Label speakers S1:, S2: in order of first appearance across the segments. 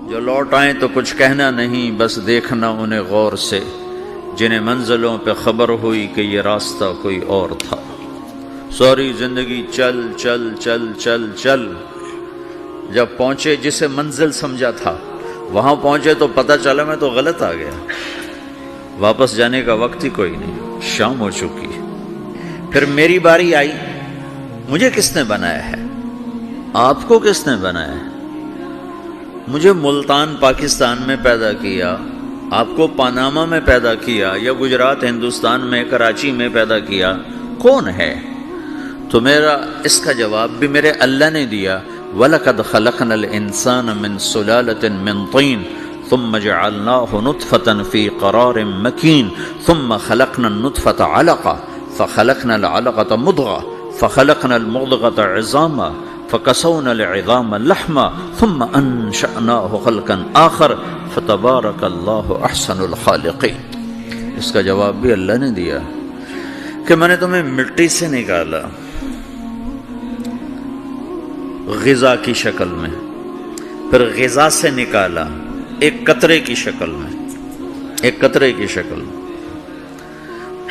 S1: جو لوٹ آئیں تو کچھ کہنا نہیں، بس دیکھنا انہیں غور سے، جنہیں منزلوں پہ خبر ہوئی کہ یہ راستہ کوئی اور تھا۔ ساری زندگی چل چل چل چل چل، جب پہنچے جسے منزل سمجھا تھا وہاں پہنچے تو پتہ چلا میں تو غلط آ گیا، واپس جانے کا وقت ہی کوئی نہیں، شام ہو چکی۔ پھر میری باری آئی، مجھے کس نے بنایا ہے؟ آپ کو کس نے بنایا ہے؟ مجھے ملتان پاکستان میں پیدا کیا، آپ کو پاناما میں پیدا کیا، یا گجرات ہندوستان میں کراچی میں پیدا کیا، کون ہے؟ تو میرا اس کا جواب بھی میرے اللہ نے دیا، وَلَقَدْ خَلَقْنَا الْإِنسَانَ مِنْ سُلَالَةٍ مِّن طِينٍ ثُمَّ جَعَلْنَاهُ نُطْفَةً فِي قَرَارٍ مَّكِينٍ ثُمَّ خَلَقْنَا النُّطْفَةَ عَلَقَةً فَخَلَقْنَا الْعَلَقَةَ مُضْغَةً فَخَلَقْنَا الْمُضْغَةَ عِظَامًا فَكَسَوْنَا الْعِظَامَ لَحْمًا ثُمَّ أَنشَأْنَاهُ خَلْقًا آخَرَ فَتَبَارَكَ اللَّهُ أَحْسَنُ الْخَالِقِينَ۔ اس کا جواب بھی اللہ نے دیا کہ میں نے تمہیں مٹی سے نکالا غذا کی شکل میں، پھر غذا سے نکالا ایک قطرے کی شکل میں، ایک قطرے کی شکل میں،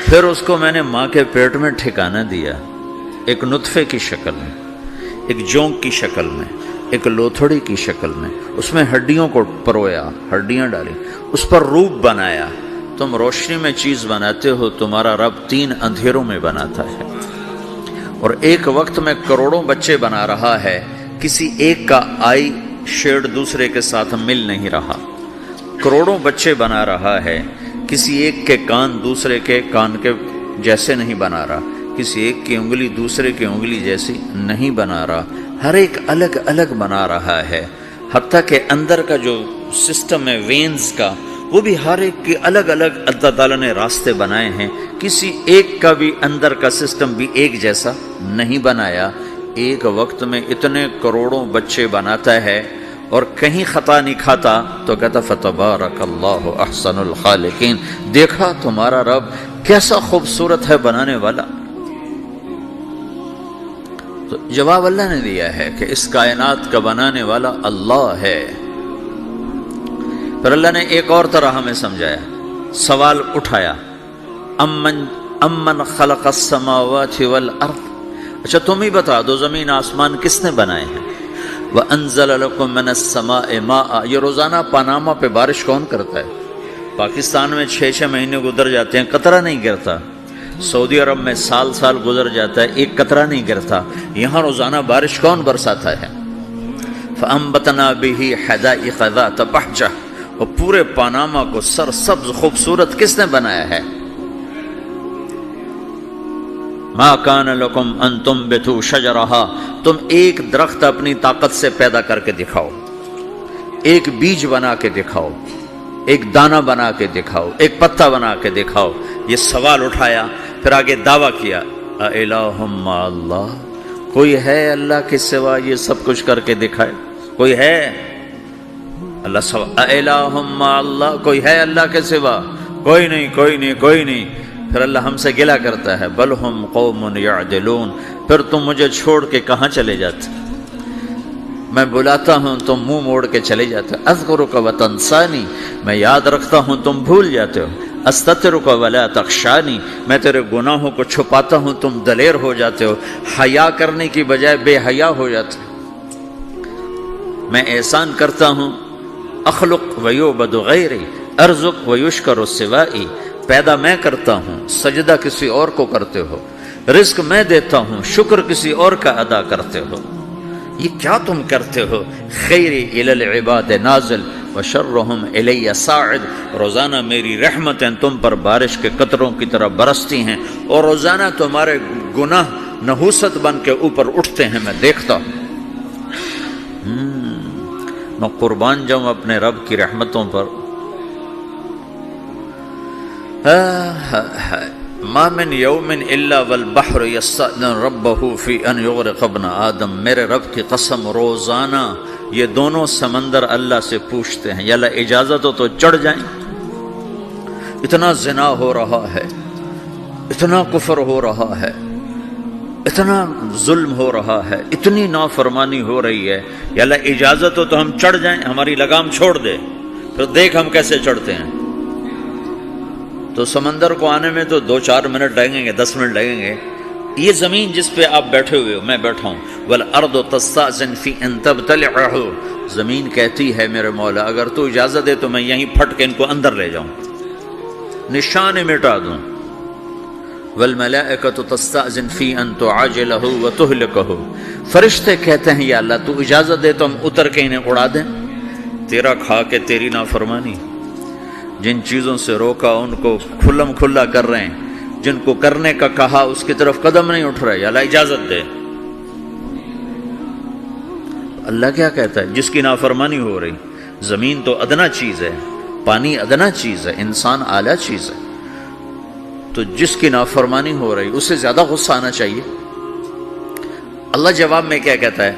S1: پھر اس کو میں نے ماں کے پیٹ میں ٹھکانہ دیا ایک نطفے کی شکل میں، ایک جونک کی شکل میں، ایک لوتھڑی کی شکل میں، اس میں ہڈیوں کو پرویا، ہڈیاں ڈالی، اس پر روپ بنایا۔ تم روشنی میں چیز بناتے ہو، تمہارا رب 3 اندھیروں میں بناتا ہے، اور ایک وقت میں کروڑوں بچے بنا رہا ہے، کسی ایک کا آئی شیڈ دوسرے کے ساتھ مل نہیں رہا، کروڑوں بچے بنا رہا ہے، کسی ایک کے کان دوسرے کے کان کے جیسے نہیں بنا رہا، کسی ایک کی انگلی دوسرے کی انگلی جیسی نہیں بنا رہا، ہر ایک الگ الگ بنا رہا ہے، حتیٰ کہ اندر کا جو سسٹم ہے وینز کا، وہ بھی ہر ایک کے الگ الگ اللہ تعالیٰ نے راستے بنائے ہیں، کسی ایک کا بھی اندر کا سسٹم بھی ایک جیسا نہیں بنایا۔ ایک وقت میں اتنے کروڑوں بچے بناتا ہے اور کہیں خطا نہیں کھاتا، تو کہتا فتبارک اللہ احسن الخالقین، دیکھا تمہارا رب کیسا خوبصورت ہے بنانے والا۔ تو جواب اللہ نے دیا ہے کہ اس کائنات کا بنانے والا اللہ ہے۔ پھر اللہ نے ایک اور طرح ہمیں سمجھایا، سوال اٹھایا، امن خلق السماوات والارض، اچھا تم ہی بتا دو زمین آسمان کس نے بنائے ہیں؟ وَأَنزَلَ لَكُم مِّنَ السَّمَاءِ مَاءً، یہ روزانہ پاناما پہ بارش کون کرتا ہے؟ پاکستان میں 6 مہینے گزر جاتے ہیں، قطرہ نہیں گرتا، سعودی عرب میں سال سال گزر جاتا ہے، ایک قطرہ نہیں گرتا، یہاں روزانہ بارش کون برساتا ہے؟ فَأَنبَتْنَا بِهِ حَدَائِقَ ذَاتَ بَهْجَةٍ، اور پورے پاناما کو سرسبز خوبصورت کس نے بنایا ہے؟ ما کان لکم ان تنبتوا شجرہا، تم ایک درخت اپنی طاقت سے پیدا کر کے دکھاؤ، ایک بیج بنا کے دکھاؤ، ایک دانہ بنا کے دکھاؤ، ایک پتا بنا کے دکھاؤ۔ یہ سوال اٹھایا، پھر آگے دعویٰ کیا، اِلٰہٌ مع اللہ، کوئی ہے اللہ کے سوا یہ سب کچھ کر کے دکھائے؟ کوئی ہے؟ اللہ سوا اِلٰہٌ مع اللہ، کوئی ہے اللہ کے سوا؟ کوئی نہیں، کوئی نہیں، کوئی نہیں۔ پھر اللہ ہم سے گلہ کرتا ہے، بل ہم قوم یعدلون، پھر تم مجھے چھوڑ کے کہاں چلے جاتے؟ میں بلاتا ہوں تم منہ موڑ کے چلے جاتے ہو، اذکرک وتنسانی، میں یاد رکھتا ہوں تم بھول جاتے ہو، استترک ولا تخشانی، میں تیرے گناہوں کو چھپاتا ہوں تم دلیر ہو جاتے ہو، حیا کرنے کی بجائے بے حیا ہو جاتے ہو۔ میں احسان کرتا ہوں، اخلق ویعبد غیری، ارزق ویشکر سوائی، پیدا میں کرتا ہوں، سجدہ کسی اور کو کرتے ہو، رزق میں دیتا ہوں، شکر کسی اور کا ادا کرتے ہو، یہ کیا تم کرتے ہو؟ خیری الی العباد نازل وشرہم الی صاعد، روزانہ میری رحمتیں تم پر بارش کے قطروں کی طرح برستی ہیں، اور روزانہ تمہارے گناہ نحوست بن کے اوپر اٹھتے ہیں، میں دیکھتا ہوں۔ میں قربان جاؤں اپنے رب کی رحمتوں پر۔ ما من یوم الا والبحر یستأذن ربہ فی ان یغرق ابن آدم، میرے رب کی قسم روزانہ یہ دونوں سمندر اللہ سے پوچھتے ہیں، یا اللہ اجازت ہو تو چڑھ جائیں، اتنا زنا ہو رہا ہے، اتنا کفر ہو رہا ہے، اتنا ظلم ہو رہا ہے، اتنی نافرمانی ہو رہی ہے، یا اللہ اجازت ہو تو ہم چڑھ جائیں، ہماری لگام چھوڑ دے، پھر دیکھ ہم کیسے چڑھتے ہیں۔ تو سمندر کو آنے میں تو 2-4 منٹ لگیں گے، 10 منٹ لگیں گے۔ یہ زمین جس پہ آپ بیٹھے ہوئے ہو، میں بیٹھا ہوں، وَالْأَرْضُ تَسْتَأْذِنُ فِي أَن تَبْتَلِعَهُ، زمین کہتی ہے میرے مولا اگر تو اجازت دے تو میں یہیں پھٹ کے ان کو اندر لے جاؤں، نشان مٹا دوں۔ وَالْمَلَائِكَةُ تَسْتَأْذِنُ فِي أَن تُعَاجِلَهُ وَتُهْلِكَهُ، فرشتے کہتے ہیں یا اللہ تو اجازت دے تو ہم اتر کے انہیں اڑا دیں، تیرا کھا کے تیری نافرمانی۔ جن چیزوں سے روکا ان کو کھلم کھلا کر رہے ہیں، جن کو کرنے کا کہا اس کی طرف قدم نہیں اٹھ رہے، یا اللہ اجازت دے۔ اللہ کیا کہتا ہے؟ جس کی نافرمانی ہو رہی، زمین تو ادنا چیز ہے، پانی ادنا چیز ہے، انسان اعلیٰ چیز ہے، تو جس کی نافرمانی ہو رہی اسے زیادہ غصہ آنا چاہیے۔ اللہ جواب میں کیا کہتا ہے؟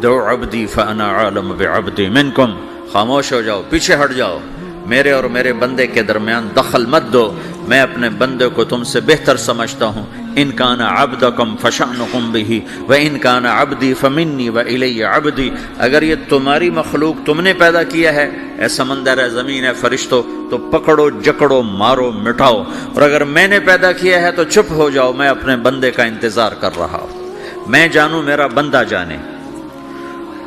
S1: دو عبدی فانا عالم بعبدی منکم، خاموش ہو جاؤ، پیچھے ہٹ جاؤ، میرے اور میرے بندے کے درمیان دخل مت دو، میں اپنے بندے کو تم سے بہتر سمجھتا ہوں۔ ان کان عبدکم فشأنکم بہ وان کان عبدی فمنی والی عبدی، اگر یہ تمہاری مخلوق تم نے پیدا کیا ہے، اے سمندر ہے، زمین ہے، فرشتوں، تو پکڑو جکڑو مارو مٹاؤ، اور اگر میں نے پیدا کیا ہے تو چپ ہو جاؤ، میں اپنے بندے کا انتظار کر رہا ہوں، میں جانوں میرا بندہ جانے۔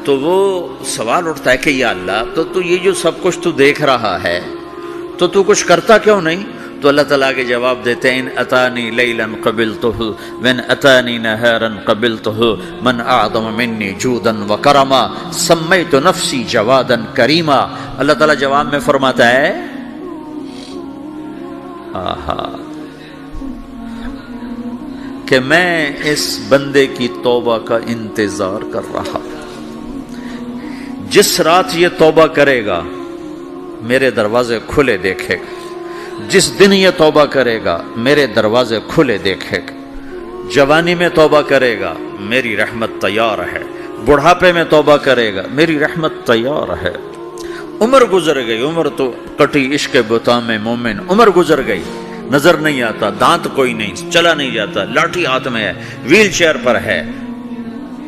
S1: تو وہ سوال اٹھتا ہے کہ یا اللہ تو یہ جو سب کچھ تو دیکھ رہا ہے تو کچھ کرتا کیوں نہیں؟ تو اللہ تعالیٰ کے جواب دیتے ہیں ان اتانی لیلا قبلتہ وان اتانی نہارا قبلتہ من اعظم منی جودا وکرما سمیت نفسی جوادا کریما۔ اللہ تعالیٰ جواب میں فرماتا ہے کہ میں اس بندے کی توبہ کا انتظار کر رہا ہوں، جس رات یہ توبہ کرے گا میرے دروازے کھلے دیکھے گا، جس دن یہ توبہ کرے گا میرے دروازے کھلے دیکھے گا، جوانی میں توبہ کرے گا میری رحمت تیار ہے، بڑھاپے میں توبہ کرے گا میری رحمت تیار ہے۔ عمر گزر گئی، عمر تو کٹی عشق بتا میں مومن، عمر گزر گئی، نظر نہیں آتا، دانت کوئی نہیں، چلا نہیں جاتا، لاٹھی ہاتھ میں ہے، ویل چیئر پر ہے،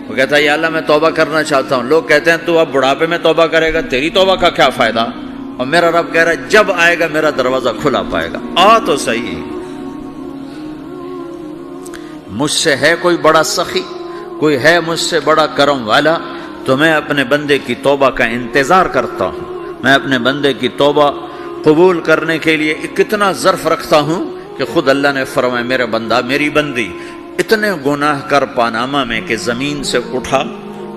S1: وہ کہتا ہے یا اللہ میں توبہ کرنا چاہتا ہوں۔ لوگ کہتے ہیں تو اب بڑھاپے میں توبہ کرے گا، تیری توبہ کا کیا فائدہ؟ اور میرا رب کہہ رہا ہے جب آئے گا میرا دروازہ کھلا پائے گا، آ تو صحیح۔ مجھ سے ہے کوئی بڑا سخی، کوئی ہے مجھ سے بڑا کرم والا، تو میں اپنے بندے کی توبہ کا انتظار کرتا ہوں، میں اپنے بندے کی توبہ قبول کرنے کے لیے کتنا ظرف رکھتا ہوں کہ خود اللہ نے فرمایا میرا بندہ میری بندی اتنے گناہ کر پاناما میں کہ زمین سے اٹھا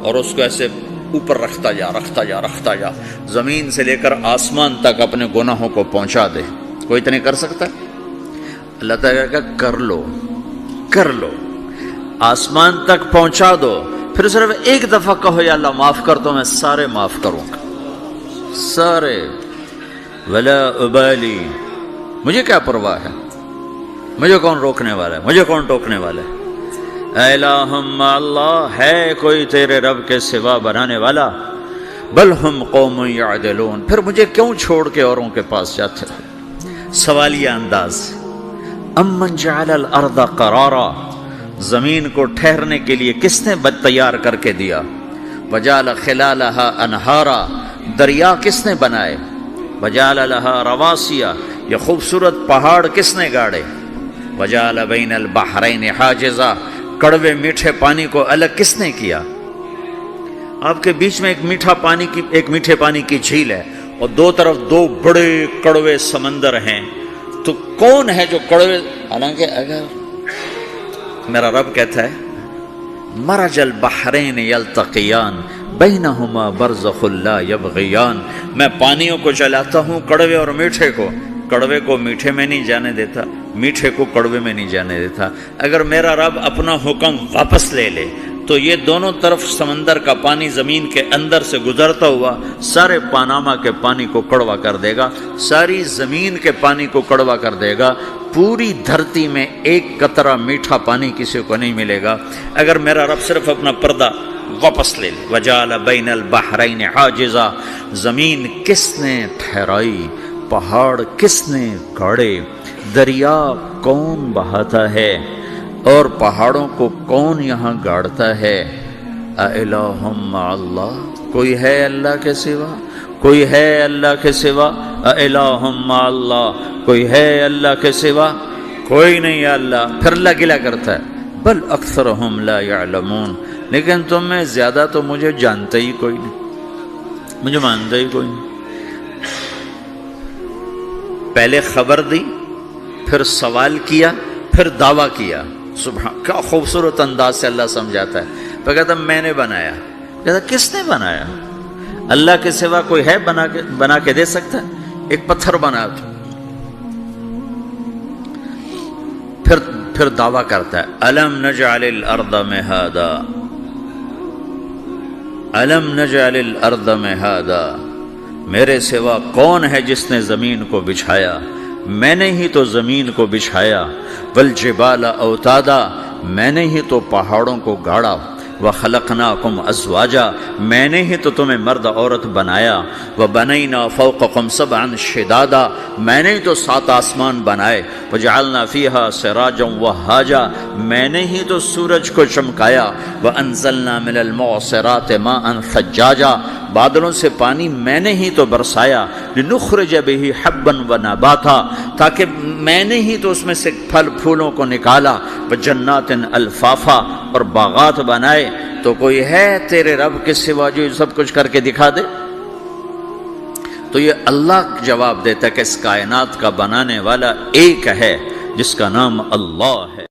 S1: اور اس کو ایسے اوپر رکھتا جا، زمین سے لے کر آسمان تک اپنے گناہوں کو پہنچا دے۔ کوئی اتنے کر سکتا ہے؟ اللہ تعالیٰ کا کر لو، آسمان تک پہنچا دو، پھر صرف ایک دفعہ کہو یا اللہ معاف کر دو، میں سارے معاف کروں گا، سارے، ولا ابالی، مجھے کیا پرواہ ہے، مجھے کون روکنے والا ہے، مجھے کون ٹوکنے والا ہے۔ اے الہم اللہ، ہے کوئی تیرے رب کے سوا بنانے والا؟ بل ہم قوم یعدلون، پھر مجھے کیوں چھوڑ کے اوروں کے پاس جاتے ہو؟ سوالیہ انداز۔ امن جعل الارض قرارا، زمین کو ٹھہرنے کے لیے کس نے تیار کر کے دیا؟ وجعل خلالہا انہارا، دریا کس نے بنائے؟ وجعل لہا رواسیا، یہ خوبصورت پہاڑ کس نے گاڑے؟ وجعل بین البحرین حاجزا، کڑوے میٹھے پانی کو الگ کس نے کیا؟ آپ کے بیچ میں ایک میٹھے پانی کی جھیل ہے اور دو طرف دو بڑے کڑوے سمندر ہیں، تو کون ہے جو کڑوے؟ حالانکہ اگر میرا رب کہتا ہے مرج البحرین یلتقیان بینہما برزخ لا یبغیان، میں پانیوں کو چلاتا ہوں، کڑوے اور میٹھے کو، کڑوے کو میٹھے میں نہیں جانے دیتا، میٹھے کو کڑوے میں نہیں جانے دیتا۔ اگر میرا رب اپنا حکم واپس لے لے تو یہ دونوں طرف سمندر کا پانی زمین کے اندر سے گزرتا ہوا سارے پاناما کے پانی کو کڑوا کر دے گا، ساری زمین کے پانی کو کڑوا کر دے گا، پوری دھرتی میں ایک قطرہ میٹھا پانی کسی کو نہیں ملے گا اگر میرا رب صرف اپنا پردہ واپس لے لے۔ وجعل بین البحرین حاجزا، زمین کس نے ٹھہرائی، پہاڑ کس نے گاڑے، دریا کون بہاتا ہے؟ اور پہاڑوں کو کون یہاں گاڑتا ہے؟ اَإِلَٰهٌ مَّعَ اللَّهِ، کوئی ہے اللہ کے سوا؟ کوئی ہے اللہ کے سوا؟ اِلَٰهٌ مَّعَ اللَّهِ، کوئی ہے اللہ کے سوا؟ کوئی نہیں ہے اللہ۔ پھر اللہ گلہ کرتا ہے بل اکثرہم لا یعلمون، لیکن تم میں زیادہ تو مجھے جانتا ہی کوئی نہیں، مجھے مانتا ہی کوئی نہیں۔ پہلے خبر دی، پھر سوال کیا، پھر دعویٰ کیا۔ سبحان، کیا خوبصورت انداز سے اللہ سمجھاتا ہے۔ پھر کہتا میں نے بنایا، کہتا کس نے بنایا؟ اللہ کے سوا کوئی ہے بنا کے دے سکتا ہے؟ ایک پتھر بنا تو پھر دعویٰ کرتا ہے الم نجعل الارض مہادا، الم نجعل الارض مہادا، میرے سوا کون ہے جس نے زمین کو بچھایا؟ میں نے ہی تو زمین کو بچھایا۔ والجبال اوتادا، میں نے ہی تو پہاڑوں کو گاڑا۔ وخلقناکم ازواجا، میں نے ہی تو تمہیں مرد عورت بنایا۔ وبنینا فوقکم سبعا شدادا، میں نے ہی تو 7 آسمان بنائے۔ وجعلنا فیہا سراجا وہاجا، میں نے ہی تو سورج کو چمکایا۔ وانزلنا من المعصرات ماء ثجاجا، بادلوں سے پانی میں نے ہی تو برسایا۔ لنخرج بہ حبا ونباتا، تاکہ میں نے ہی تو اس میں سے پھل پھولوں کو نکالا۔ وجنات الفافا، اور باغات بنائے۔ تو کوئی ہے تیرے رب کے سوا جو سب کچھ کر کے دکھا دے؟ تو یہ اللہ جواب دیتا ہے کہ اس کائنات کا بنانے والا ایک ہے جس کا نام اللہ ہے۔